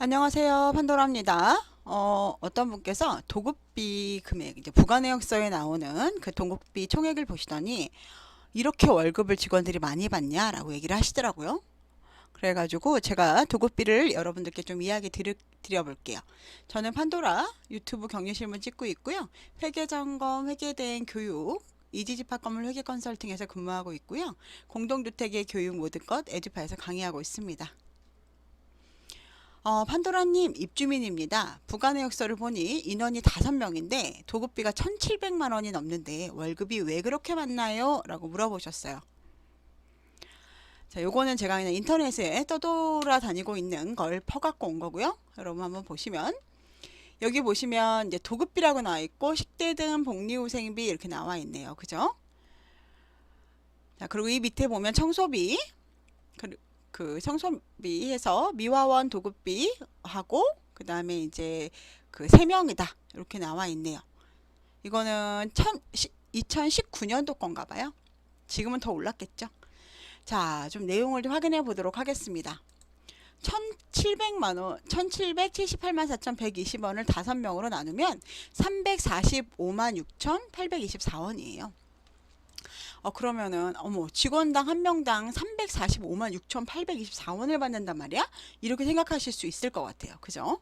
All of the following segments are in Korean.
안녕하세요. 판도라입니다. 어떤 분께서 도급비 금액, 이제 부가내역서에 나오는 그 도급비 총액을 보시더니 이렇게 월급을 직원들이 많이 받냐라고 얘기를 하시더라고요. 그래가지고 제가 도급비를 여러분들께 좀 이야기 드려볼게요. 저는 판도라 유튜브 격리실무 찍고 있고요. 회계점검, 회계대행 교육, 이지집합건물 회계 컨설팅에서 근무하고 있고요. 공동주택의 교육 모든 것 에듀파에서 강의하고 있습니다. 판도라님 입주민입니다. 부가내역서를 보니 인원이 5명인데 도급비가 1,700만 원이 넘는데 월급이 왜 그렇게 많나요? 라고 물어보셨어요. 자, 요거는 제가 그냥 인터넷에 떠돌아다니고 있는 걸 퍼갖고 온 거고요. 여러분 한번 보시면 여기 보시면 이제 도급비라고 나와 있고 식대 등 복리후생비 이렇게 나와 있네요. 그죠? 자, 그리고 이 밑에 보면 청소비 그 청소비 해서 미화원 도급비 하고 그 다음에 이제 그 3명이다 이렇게 나와 있네요. 이거는 2019년도 건가 봐요. 지금은 더 올랐겠죠. 자, 좀 내용을 좀 확인해 보도록 하겠습니다. 1,700만원, 1,778만 4,120원을 5명으로 나누면 345만 6,824원이에요. 그러면은 직원당 한 명당 345만 6,824원을 받는단 말이야? 이렇게 생각하실 수 있을 것 같아요. 그죠?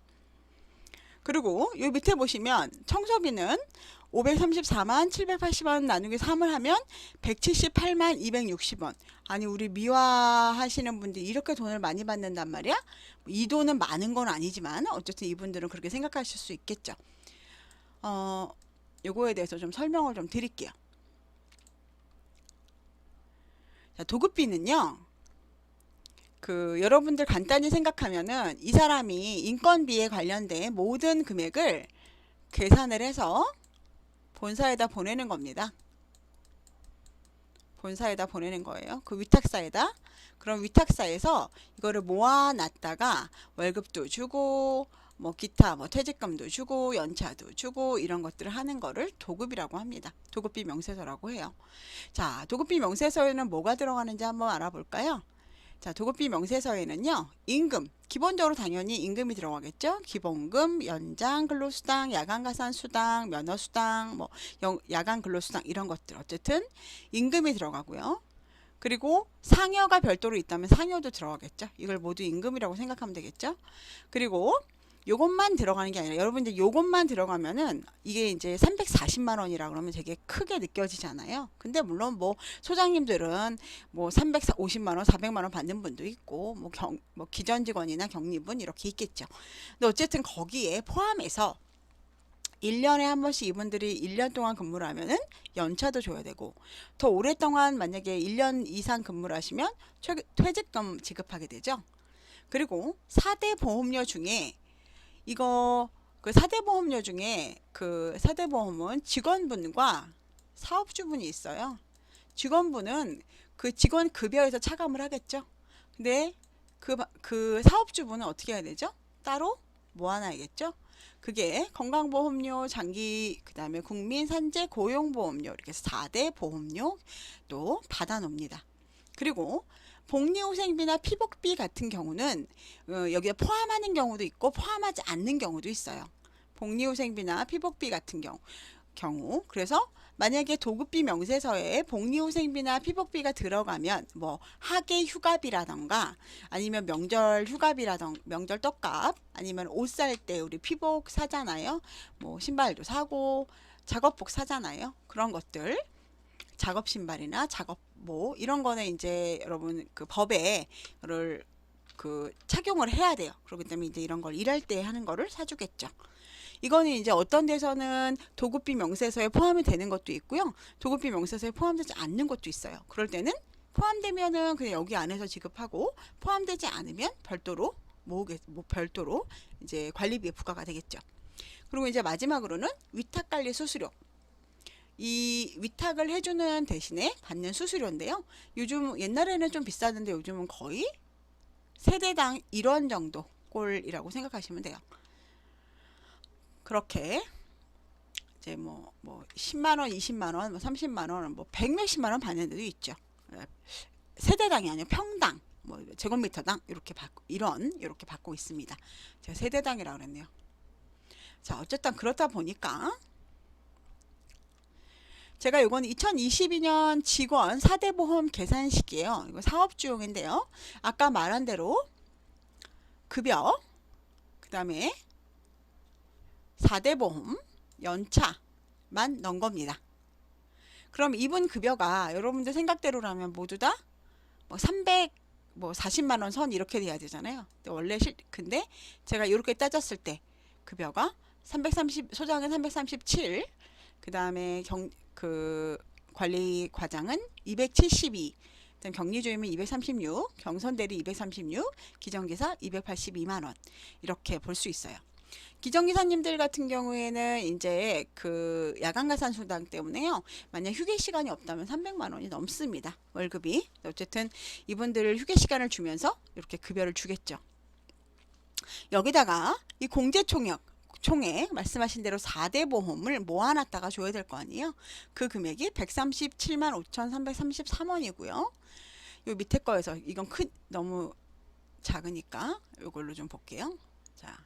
그리고 요 밑에 보시면 청소비는 534만 780원 나누기 3을 하면 178만 260원. 아니 우리 미화 하시는 분들이 이렇게 돈을 많이 받는단 말이야? 이 돈은 많은 건 아니지만 어쨌든 이분들은 그렇게 생각하실 수 있겠죠. 요거에 대해서 좀 설명을 좀 드릴게요. 자, 도급비는요. 여러분들 간단히 생각하면은 이 사람이 인건비에 관련된 모든 금액을 계산을 해서 본사에다 보내는 겁니다. 본사에다 보내는 거예요. 그 위탁사에다. 그럼 위탁사에서 이거를 모아놨다가 월급도 주고 뭐 기타 뭐 퇴직금도 주고 연차도 주고 이런 것들을 하는 거를 도급이라고 합니다. 도급비 명세서라고 해요. 자, 도급비 명세서에는 뭐가 들어가는지 한번 알아볼까요? 자, 도급비 명세서에는요, 임금, 기본적으로 당연히 임금이 들어가겠죠? 기본금, 연장 근로수당, 야간가산수당, 면허수당, 뭐 야간 근로수당 이런 것들 어쨌든 임금이 들어가고요. 그리고 상여가 별도로 있다면 상여도 들어가겠죠? 이걸 모두 임금이라고 생각하면 되겠죠? 그리고 요것만 들어가는 게 아니라 여러분들 요것만 들어가면은 이게 이제 340만 원이라 그러면 되게 크게 느껴지잖아요. 근데 물론 뭐 소장님들은 뭐 350만 원, 400만 원 받는 분도 있고 뭐 기존 직원이나 경리분 이렇게 있겠죠. 근데 어쨌든 거기에 포함해서 1년에 한 번씩 이분들이 1년 동안 근무를 하면은 연차도 줘야 되고 더 오랫동안 만약에 1년 이상 근무를 하시면 퇴직금 지급하게 되죠. 그리고 4대 보험료 중에 이거 그 4대 보험료 중에 그 4대 보험은 직원분과 사업주분이 있어요. 직원분은 그 직원 급여에서 차감을 하겠죠. 근데 그 사업주분은 어떻게 해야 되죠? 따로 모아놔야겠죠. 그게 건강보험료, 장기, 그 다음에 국민산재 고용보험료 이렇게 해서 4대 보험료 또 받아놉니다. 그리고 복리후생비나 피복비 같은 경우는 여기에 포함하는 경우도 있고 포함하지 않는 경우도 있어요. 복리후생비나 피복비 같은 경우 그래서 만약에 도급비 명세서에 복리후생비나 피복비가 들어가면 뭐 학예 휴가비라던가 아니면 명절 휴가비라던가 명절 떡값 아니면 옷 살 때 우리 피복 사잖아요. 뭐 신발도 사고 작업복 사잖아요. 그런 것들 작업 신발이나 작업모 이런 거는 이제 여러분 그 법에 를 그 착용을 해야 돼요. 그렇기 때문에 이제 이런 걸 일할 때 하는 거를 사주겠죠. 이거는 이제 어떤 데서는 도급비 명세서에 포함이 되는 것도 있고요. 도급비 명세서에 포함되지 않는 것도 있어요. 그럴 때는 포함되면은 그냥 여기 안에서 지급하고 포함되지 않으면 별도로 별도로 이제 관리비에 부과가 되겠죠. 그리고 이제 마지막으로는 위탁관리 수수료. 이 위탁을 해주는 대신에 받는 수수료인데요. 요즘 옛날에는 좀 비쌌는데 요즘은 거의 세대당 1원 정도 꼴이라고 생각하시면 돼요. 그렇게 이제 뭐 10만 원, 20만 원, 뭐 30만 원, 뭐 100몇십만 원 받는 데도 있죠. 세대당이 아니라 평당 뭐 제곱미터당 이렇게 받고 이렇게 받고 있습니다. 제가 세대당이라고 그랬네요. 자, 어쨌든 그렇다 보니까 제가 이건 2022년 직원 4대 보험 계산식이에요. 이거 사업주용인데요. 아까 말한 대로 급여, 그 다음에 4대 보험, 연차만 넣은 겁니다. 그럼 이분 급여가 여러분들 생각대로라면 모두 다 뭐 340만 원 선 이렇게 돼야 되잖아요. 근데 제가 이렇게 따졌을 때 급여가 330, 소장은 337, 그 다음에 관리 과장은 272, 격리주임은 236, 경선대리 236, 기정기사 282만 원 이렇게 볼 수 있어요. 기정기사님들 같은 경우에는 이제 그 야간가산 수당 때문에요. 만약 휴게 시간이 없다면 300만 원이 넘습니다. 월급이. 어쨌든 이분들 휴게 시간을 주면서 이렇게 급여를 주겠죠. 여기다가 이 총액 말씀하신 대로 4대 보험을 모아놨다가 줘야 될 거 아니에요. 그 금액이 137만 5,333원이고요. 요 밑에 거에서 이건 너무 작으니까 이걸로 좀 볼게요. 자,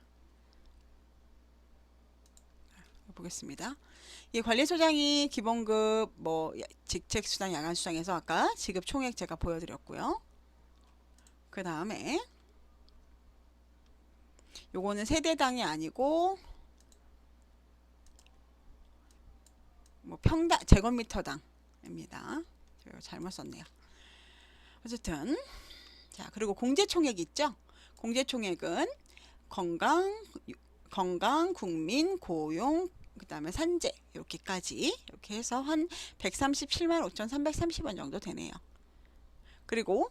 보겠습니다. 이 관리소장이 기본급 뭐 직책수당 야간수당에서 아까 지급 총액 제가 보여드렸고요. 그 다음에 요거는 세대당이 아니고 뭐 평당 제곱미터당입니다. 제가 잘못 썼네요. 어쨌든 자, 그리고 공제총액 있죠. 공제총액은 건강, 국민, 고용, 그 다음에 산재 이렇게까지 이렇게 해서 한 137만 5,330원 정도 되네요. 그리고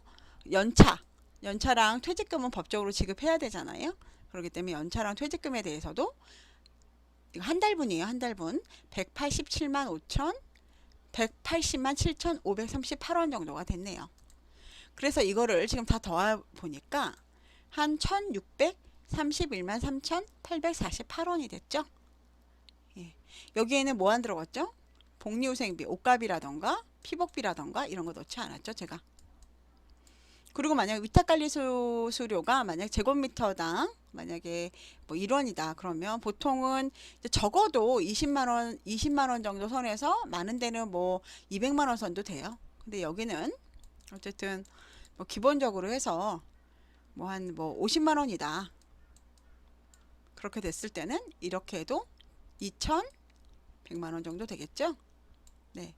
연차랑 퇴직금은 법적으로 지급해야 되잖아요. 그렇기 때문에 연차랑 퇴직금에 대해서도 이거 한 달분이에요. 한 달분 180만 7,538원 정도가 됐네요. 그래서 이거를 지금 다 더해 보니까 한 1,631만 3,848원이 됐죠. 예. 여기에는 뭐 안 들어갔죠? 복리후생비, 옷값이라던가 피복비라던가 이런 거 넣지 않았죠, 제가. 그리고 만약 위탁관리 수수료가 만약 제곱미터당 만약에 뭐 1원이다 그러면 보통은 적어도 20만 원 정도 선에서 많은 데는 뭐 200만 원 선도 돼요. 근데 여기는 어쨌든 뭐 기본적으로 해서 뭐 한 뭐 50만 원이다. 그렇게 됐을 때는 이렇게 해도 2,100만 원 정도 되겠죠? 네.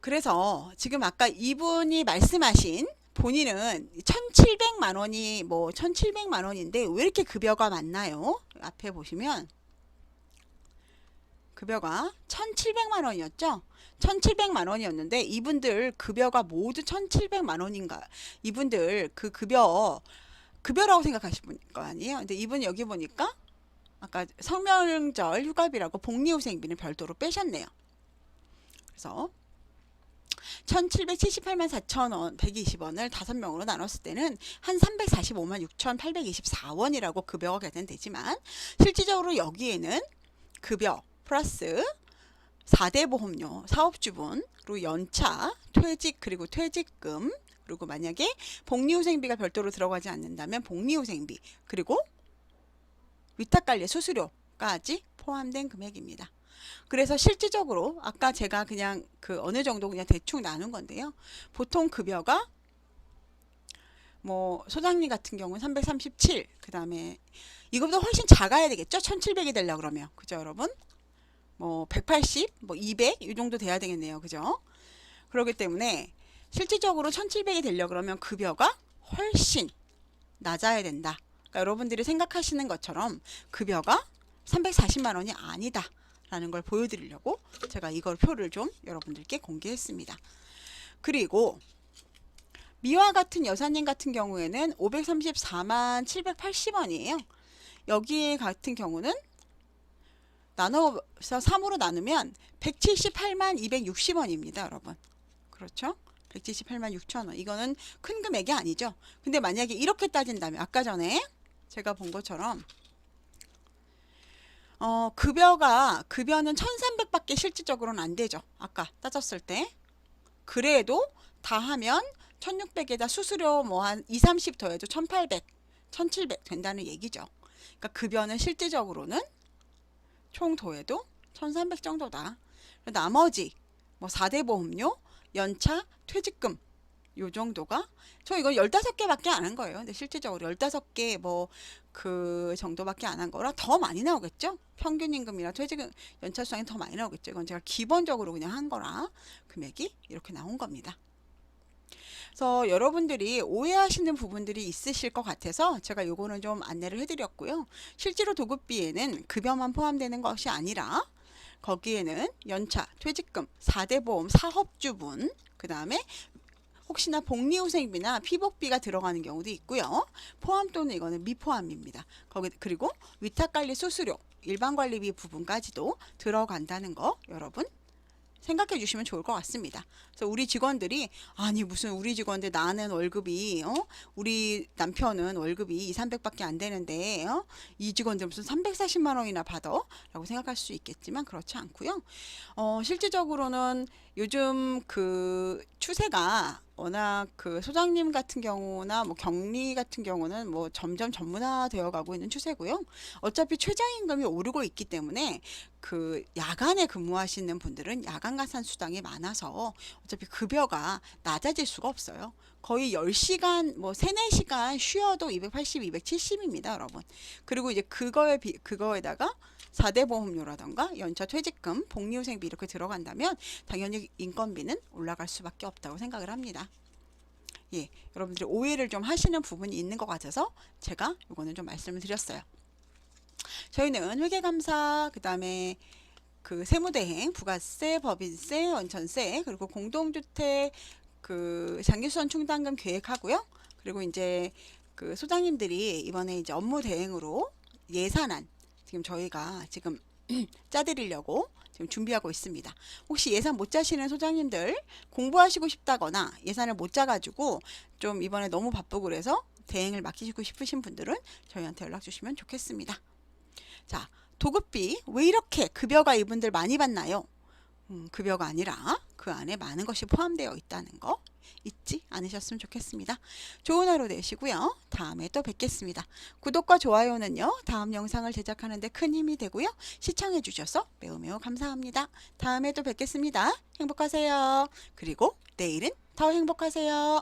그래서 지금 아까 이분이 말씀하신 본인은 1,700만 원이 뭐 1,700만 원인데 왜 이렇게 급여가 많나요? 앞에 보시면 급여가 1,700만 원이었죠? 1,700만 원이었는데 이분들 급여가 모두 1,700만 원인가? 이분들 그 급여라고 생각하실 거 아니에요? 근데 이분 여기 보니까 아까 성명절 휴가비라고 복리후생비는 별도로 빼셨네요. 그래서 1,778만 4천원 120원을 5명으로 나눴을 때는 한 345만 6,824원이라고 급여가 계산되지만 실질적으로 여기에는 급여 플러스 4대 보험료, 사업주분, 그리고 연차, 퇴직 그리고 퇴직금, 그리고 만약에 복리후생비가 별도로 들어가지 않는다면 복리후생비, 그리고 위탁관리 수수료까지 포함된 금액입니다. 그래서 실질적으로 아까 제가 그냥 그 어느 정도 그냥 대충 나눈 건데요. 보통 급여가 뭐 소장님 같은 경우는 337, 그 다음에 이거보다 훨씬 작아야 되겠죠? 1,700이 되려고 그러면. 그죠, 여러분? 뭐 180, 뭐 200 이 정도 돼야 되겠네요. 그죠? 그렇기 때문에 실질적으로 1,700이 되려고 그러면 급여가 훨씬 낮아야 된다. 그러니까 여러분들이 생각하시는 것처럼 급여가 340만 원이 아니다 라는 걸 보여드리려고 제가 이걸 표를 좀 여러분들께 공개했습니다. 그리고 미화 같은 여사님 같은 경우에는 534만 780원이에요. 여기 같은 경우는 나눠서 3으로 나누면 178만 260원입니다. 여러분. 그렇죠? 178만 6천원. 이거는 큰 금액이 아니죠. 근데 만약에 이렇게 따진다면 아까 전에 제가 본 것처럼 급여는 1,300밖에 실질적으로는 안 되죠. 아까 따졌을 때. 그래도 다 하면 1600에다 수수료 뭐 한 2, 30 더해도 1800, 1700 된다는 얘기죠. 그러니까 급여는 실질적으로는 총 더해도 1300 정도다. 나머지 뭐 4대 보험료, 연차, 퇴직금 요 정도가 저 이거 15개밖에 안 한 거예요. 근데 실질적으로 15개 뭐 그 정도밖에 안 한 거라 더 많이 나오겠죠. 평균 임금이나 퇴직금 연차 수당이 더 많이 나오겠죠. 이건 제가 기본적으로 그냥 한 거라 금액이 이렇게 나온 겁니다. 그래서 여러분들이 오해하시는 부분들이 있으실 것 같아서 제가 요거는 좀 안내를 해드렸고요. 실제로 도급비에는 급여만 포함되는 것이 아니라 거기에는 연차, 퇴직금, 4대 보험, 사업주분, 그 다음에 혹시나 복리후생비나 피복비가 들어가는 경우도 있고요. 포함 또는 이거는 미포함입니다. 거기 그리고 위탁관리 수수료, 일반관리비 부분까지도 들어간다는 거 여러분 생각해 주시면 좋을 것 같습니다. 그래서 우리 직원들이 아니 무슨 우리 직원들 나는 월급이 우리 남편은 월급이 2, 300밖에 안 되는데 이 직원들 무슨 340만 원이나 받아? 라고 생각할 수 있겠지만 그렇지 않고요. 실질적으로는 요즘 그 추세가 워낙 그 소장님 같은 경우나 뭐 경리 같은 경우는 뭐 점점 전문화되어 가고 있는 추세고요. 어차피 최저임금이 오르고 있기 때문에 그 야간에 근무하시는 분들은 야간 가산 수당이 많아서 어차피 급여가 낮아질 수가 없어요. 거의 10시간 뭐 3, 4시간 쉬어도 280, 270입니다, 여러분. 그리고 이제 그거에다가 4대 보험료라던가 연차 퇴직금, 복리후생비 이렇게 들어간다면 당연히 인건비는 올라갈 수밖에 없다고 생각을 합니다. 예, 여러분들이 오해를 좀 하시는 부분이 있는 것 같아서 제가 이거는 좀 말씀을 드렸어요. 저희는 회계감사, 그 다음에 그 세무대행, 부가세, 법인세, 원천세, 그리고 공동주택 그 장기수선 충당금 계획하고요. 그리고 이제 그 소장님들이 이번에 이제 업무 대행으로 예산안 지금 저희가 지금 짜드리려고 지금 준비하고 있습니다. 혹시 예산 못 짜시는 소장님들 공부하시고 싶다거나 예산을 못 짜가지고 좀 이번에 너무 바쁘고 그래서 대행을 맡기시고 싶으신 분들은 저희한테 연락 주시면 좋겠습니다. 자, 도급비 왜 이렇게 급여가 이분들 많이 받나요? 급여가 아니라 그 안에 많은 것이 포함되어 있다는 거 잊지 않으셨으면 좋겠습니다. 좋은 하루 되시고요. 다음에 또 뵙겠습니다. 구독과 좋아요는요. 다음 영상을 제작하는 데 큰 힘이 되고요. 시청해 주셔서 매우 매우 감사합니다. 다음에 또 뵙겠습니다. 행복하세요. 그리고 내일은 더 행복하세요.